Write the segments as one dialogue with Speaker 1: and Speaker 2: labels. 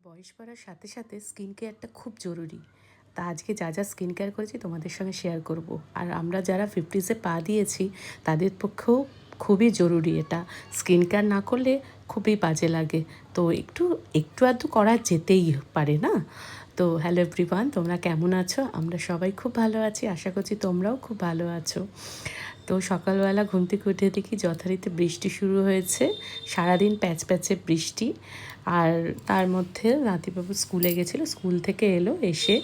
Speaker 1: বয়স বাড়ার সাথে সাথে স্কিন কেয়ারটা খুব জরুরি। তা আজকে যা যা স্কিন কেয়ার করেছি তোমাদের সঙ্গে শেয়ার করব। আর আমরা যারা 50s পা দিয়েছি তাদের পক্ষেও খুবই জরুরি এটা। স্কিন কেয়ার না করলে খুবই বাজে লাগে। তো একটু একটু আধটু করা যেতেই পারে না? তো হ্যালো এভরিওয়ান, তোমরা কেমন আছো? আমরা সবাই খুব ভালো আছি, আশা করছি তোমরাও খুব ভালো আছো। তো সকালবেলা ঘুম থেকে উঠে দেখি যথারীতি বৃষ্টি শুরু হয়েছে। সারাদিন প্যাচ প্যাচে বৃষ্টি। আর তার মধ্যে নাতিবাবু স্কুলে গেছিলো, স্কুল থেকে এলো, এসে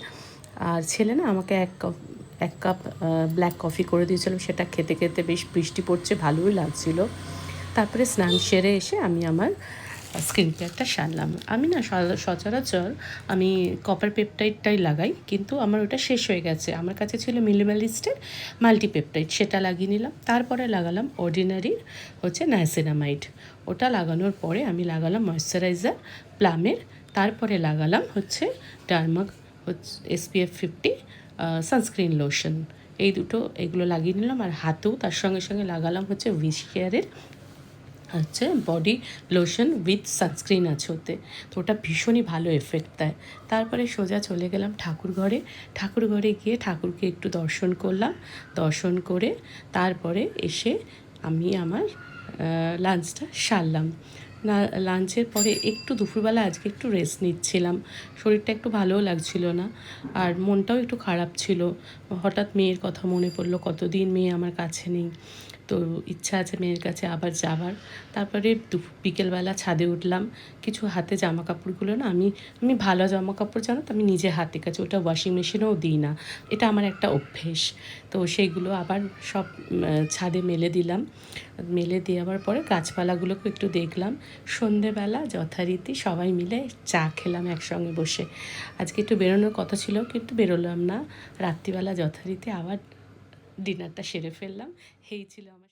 Speaker 1: আর ছেলে না আমাকে এক কাপ ব্ল্যাক কফি করে দিয়েছিল। সেটা খেতে খেতে বেশ বৃষ্টি পড়ছে, ভালোই লাগছিলো। তারপরে স্নান সেরে এসে আমি আমার স্কিন কেয়ারটা সারলাম। আমি না সচরাচর আমি কপার পেপটাইডটাই লাগাই, কিন্তু আমার ওটা শেষ হয়ে গেছে। আমার কাছে ছিল মিনিমালিস্টের মাল্টিপেপটাইড, সেটা লাগিয়ে নিলাম। তারপরে লাগালাম অর্ডিনারির হচ্ছে নায়াসিনামাইড। ওটা লাগানোর পরে আমি লাগালাম ময়েশ্চারাইজার প্লামের। তারপরে লাগালাম হচ্ছে ডার্মাক হচ্ছে SPF 50 সানস্ক্রিন লোশন। এই দুটো এগুলো লাগিয়ে নিলাম। আর হাতেও তার সঙ্গে সঙ্গে লাগালাম হচ্ছে উইশ কেয়ারের হচ্ছে বডি লোশন উইথ সানস্ক্রিন আছে ওতে। তো ওটা ভীষণই ভালো এফেক্ট দেয়। তারপরে সোজা চলে গেলাম ঠাকুর ঘরে গিয়ে ঠাকুরকে একটু দর্শন করলাম। দর্শন করে তারপরে এসে আমি আমার লাঞ্চটা সারলাম। না, লাঞ্চের পরে একটু দুপুরবেলা আজকে একটু রেস্ট নিচ্ছিলাম। শরীরটা একটু ভালোও লাগছিল না, আর মনটাও একটু খারাপ ছিল। হঠাৎ মেয়ের কথা মনে পড়লো, কতদিন মেয়ে আমার কাছে নেই। তো ইচ্ছা আছে মেয়ের কাছে আবার যাবার। তারপরে বিকেলবেলা ছাদে উঠলাম। কিছু হাতে জামা কাপড়গুলো না আমি ভালো জামা কাপড় জানো তো আমি নিজে হাতে কাছে, ওটা ওয়াশিং মেশিনেও দিই না। এটা আমার একটা অভ্যেস। তো সেইগুলো আবার সব ছাদে মেলে দিলাম। মেলে দেওয়ার পরে গাছপালাগুলোকে একটু দেখলাম। সন্ধেবেলা যথারীতি সবাই মিলে চা খেলাম একসঙ্গে বসে। আজকে একটু বেরোনোর কথা ছিল, কিন্তু বেরোলাম না। রাত্রিবেলা যথারীতি আবার ডিনারটা সেরে ফেললাম। এই ছিল আমার।